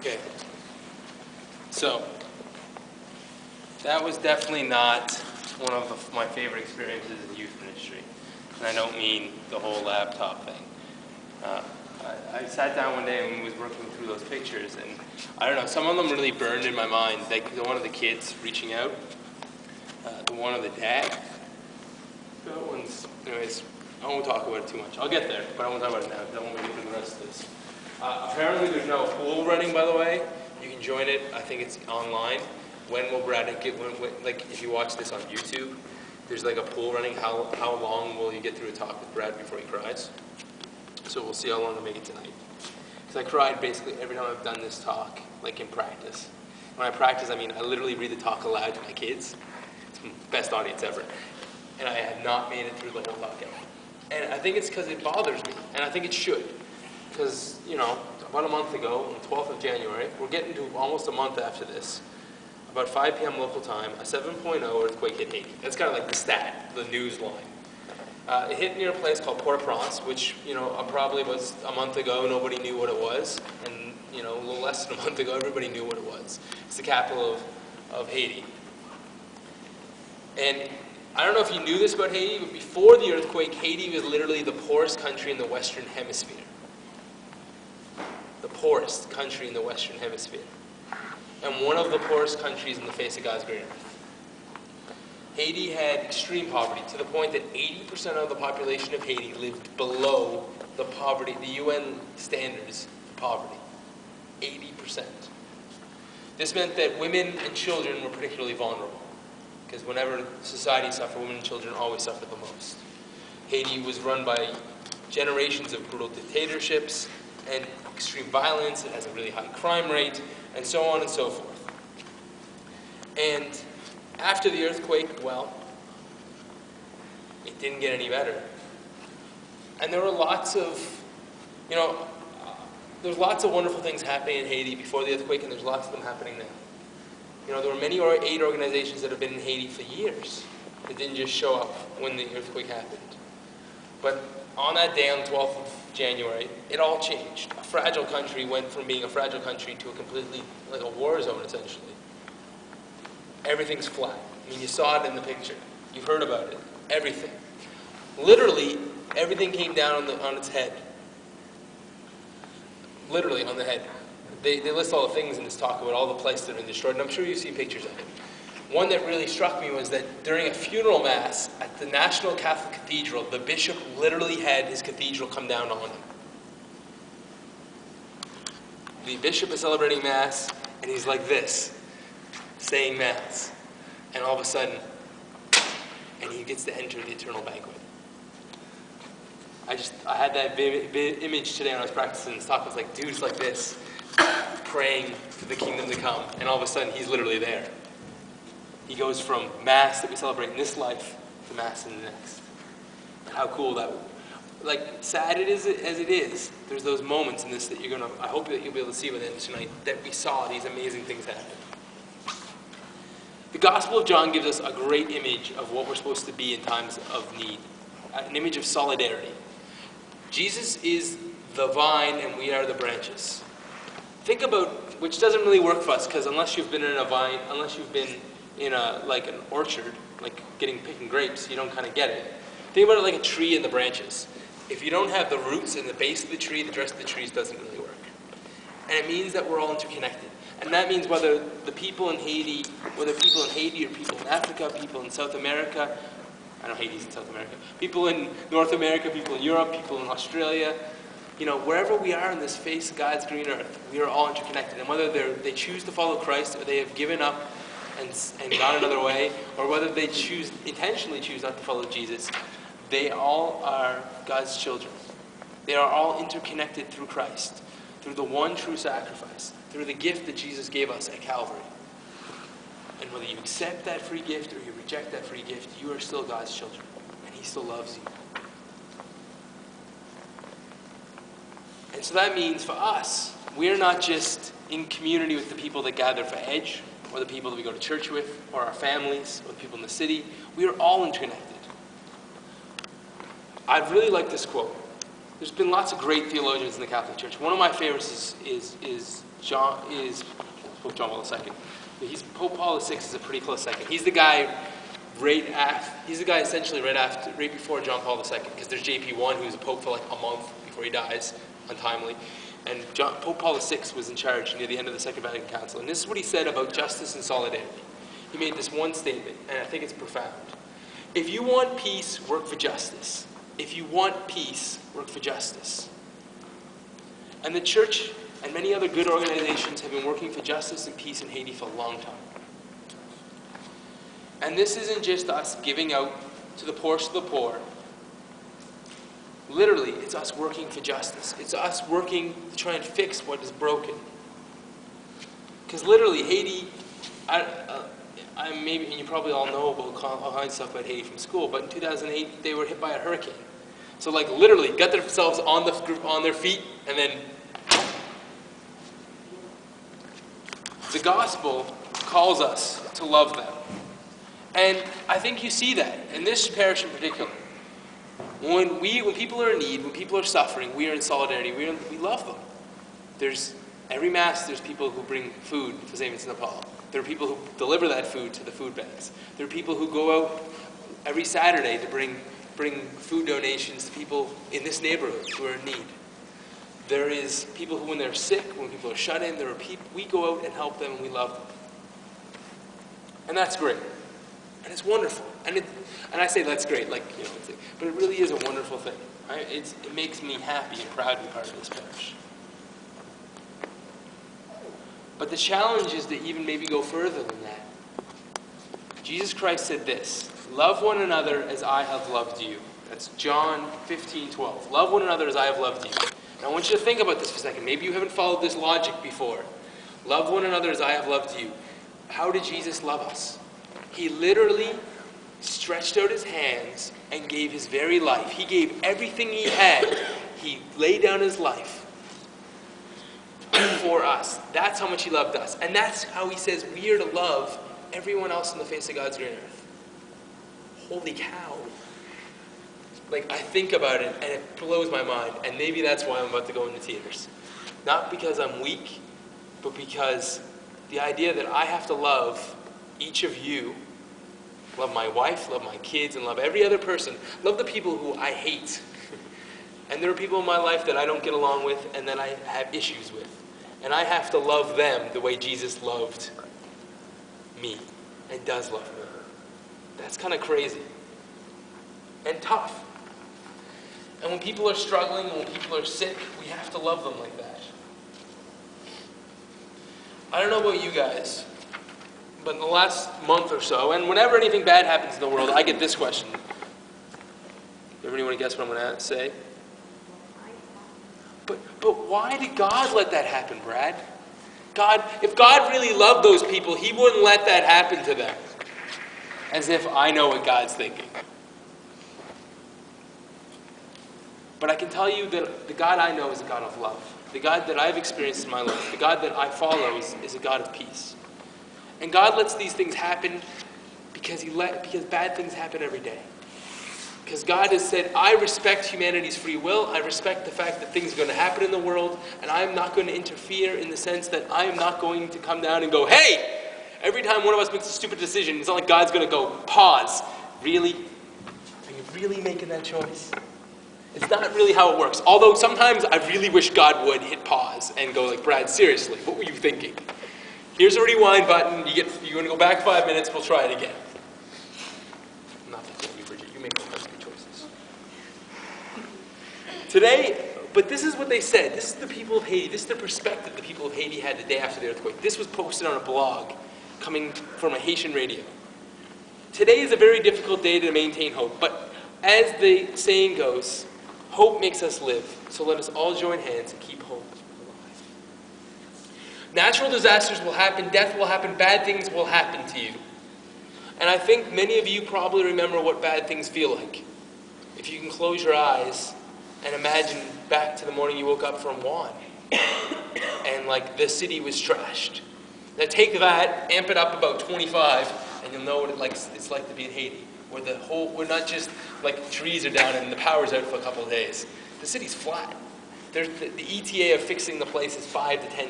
Okay. So, that was definitely not one of my favorite experiences in youth ministry. And I don't mean the whole laptop thing. I sat down one day and was working through those pictures, and I don't know, some of them really burned in my mind. Like the one of the kids reaching out, the one of the dad. That one's, anyways, I won't talk about it too much. I'll get there, but I won't talk about it now because I won't make it through the rest of this. Apparently there's no pool running, by the way. You can join it. I think it's online. When will Brad get, like if you watch this on YouTube, there's like a pool running. How long will you get through a talk with Brad before he cries? So we'll see how long I make it tonight. Because I cried basically every time I've done this talk, like in practice. When I practice, I mean I literally read the talk aloud to my kids. It's the best audience ever. And I have not made it through the whole talk yet. And I think it's because it bothers me, and I think it should. Because, about a month ago, on the 12th of January, we're getting to almost a month after this, about 5 p.m. local time, a 7.0 earthquake hit Haiti. That's kind of like the stat, the news line. It hit near a place called Port-au-Prince, which, probably was a month ago, nobody knew what it was. And, a little less than a month ago, everybody knew what it was. It's the capital of Haiti. And I don't know if you knew this about Haiti, but before the earthquake, Haiti was literally the poorest country in the Western Hemisphere. The poorest country in the Western Hemisphere. And one of the poorest countries in the face of God's great earth. Haiti had extreme poverty, to the point that 80% of the population of Haiti lived below the UN standards for poverty. 80%. This meant that women and children were particularly vulnerable. Because whenever society suffered, women and children always suffered the most. Haiti was run by generations of brutal dictatorships and extreme violence. It has a really high crime rate, and so on and so forth. And after the earthquake, well, it didn't get any better. And there were lots of, there's lots of wonderful things happening in Haiti before the earthquake, and there's lots of them happening now. There were many aid organizations that have been in Haiti for years. It didn't just show up when the earthquake happened. But on that day, on the 12th of January, it all changed. A fragile country went from being a fragile country to a completely, like a war zone, essentially. Everything's flat. I mean, you saw it in the picture. You've heard about it. Everything. Literally, everything came down on its head. Literally, on the head. They list all the things in this talk about all the places that have been destroyed, and I'm sure you've seen pictures of it. One that really struck me was that during a funeral mass at the National Catholic Cathedral, the bishop literally had his cathedral come down on him. The bishop is celebrating mass, and he's like this, saying mass. And all of a sudden, and he gets to enter the eternal banquet. I had that image today when I was practicing this talk. I was like, dude's like this, praying for the kingdom to come, and all of a sudden he's literally there. He goes from Mass that we celebrate in this life to Mass in the next. And how cool that, sad it is as it is, there's those moments in this that I hope that you'll be able to see within tonight, that we saw these amazing things happen. The Gospel of John gives us a great image of what we're supposed to be in times of need, an image of solidarity. Jesus is the vine and we are the branches. Think about, which doesn't really work for us, because unless you've been in a vine, unless you've been in an orchard, picking grapes, you don't kind of get it. Think about it like a tree and the branches. If you don't have the roots and the base of the tree, the rest of the trees doesn't really work. And it means that we're all interconnected. And that means whether people in Haiti or people in Africa, people in South America, I know Haiti's in South America, people in North America, people in Europe, people in Australia, wherever we are in this face of God's green earth, we are all interconnected. And whether they choose to follow Christ or they have given up and gone another way, or whether they intentionally choose not to follow Jesus, they all are God's children. They are all interconnected through Christ, through the one true sacrifice, through the gift that Jesus gave us at Calvary. And whether you accept that free gift or you reject that free gift, you are still God's children, and He still loves you. And so that means for us, we're not just in community with the people that gather for Edge, or the people that we go to church with, or our families, or the people in the city. We are all interconnected. I really like this quote. there's been lots of great theologians in the Catholic Church. One of my favorites is Pope John Paul II. Pope Paul VI is a pretty close second. He's the guy essentially right before John Paul II, because there's JP1, who's a pope for like a month before he dies, untimely. And Pope Paul VI was in charge near the end of the Second Vatican Council. And this is what he said about justice and solidarity. He made this one statement, and I think it's profound. If you want peace, work for justice. If you want peace, work for justice. And the church and many other good organizations have been working for justice and peace in Haiti for a long time. And this isn't just us giving out to the poorest of the poor. Literally, it's us working for justice. It's us working to try and fix what is broken. Because literally, Haiti, maybe, and you probably all know about all kinds of stuff about Haiti from school, but in 2008, they were hit by a hurricane. So like literally, got themselves on their feet, and then the gospel calls us to love them. And I think you see that in this parish in particular. When people are in need, when people are suffering, we are in solidarity. We love them. There's every Mass. There's people who bring food to St. Vincent de Paul. There are people who deliver that food to the food banks. There are people who go out every Saturday to bring food donations to people in this neighborhood who are in need. There is people who, when they're sick, when people are shut in, there are people we go out and help them, and we love them. And that's great. And it's wonderful. And I say that's great, like, you know, but it really is a wonderful thing. Right? It makes me happy and proud to be part of this parish. But the challenge is to even maybe go further than that. Jesus Christ said this, love one another as I have loved you. That's John 15:12. Love one another as I have loved you. Now I want you to think about this for a second. Maybe you haven't followed this logic before. Love one another as I have loved you. How did Jesus love us? He literally stretched out his hands and gave his very life. He gave everything he had. He laid down his life for us. That's how much he loved us. And that's how he says we are to love everyone else on the face of God's green earth. Holy cow. Like, I think about it, and it blows my mind. And maybe that's why I'm about to go into tears. Not because I'm weak, but because the idea that I have to love each of you, love my wife, love my kids, and love every other person. Love the people who I hate. And there are people in my life that I don't get along with and that I have issues with. And I have to love them the way Jesus loved me and does love me. That's kind of crazy. And tough. And when people are struggling, and when people are sick, we have to love them like that. I don't know about you guys, but in the last month or so, and whenever anything bad happens in the world, I get this question. Everybody want to guess what I'm going to say? But why did God let that happen, Brad? If God really loved those people, he wouldn't let that happen to them. As if I know what God's thinking. But I can tell you that the God I know is a God of love. The God that I've experienced in my life, the God that I follow is a God of peace. And God lets these things happen because bad things happen every day. Because God has said, I respect humanity's free will. I respect the fact that things are going to happen in the world. And I'm not going to interfere in the sense that I am not going to come down and go, hey! Every time one of us makes a stupid decision, it's not like God's going to go, pause. Really? Are you really making that choice? It's not really how it works. Although sometimes I really wish God would hit pause and go like, Brad, seriously, what were you thinking? Here's a rewind button. You're going to go back 5 minutes. We'll try it again. I'm not thinking of you, Bridget. You make all kinds of good choices. Today, but this is what they said. This is the people of Haiti. This is the perspective the people of Haiti had the day after the earthquake. This was posted on a blog coming from a Haitian radio. Today is a very difficult day to maintain hope. But as the saying goes, hope makes us live. So let us all join hands and keep hope. Natural disasters will happen, death will happen, bad things will happen to you. And I think many of you probably remember what bad things feel like. If you can close your eyes and imagine back to the morning you woke up from Juan. And like the city was trashed. Now take that, amp it up about 25, and you'll know what it's like to be in Haiti. Where not just like trees are down and the power's out for a couple of days. the city's flat. The ETA of fixing the place is 5 to 10 years.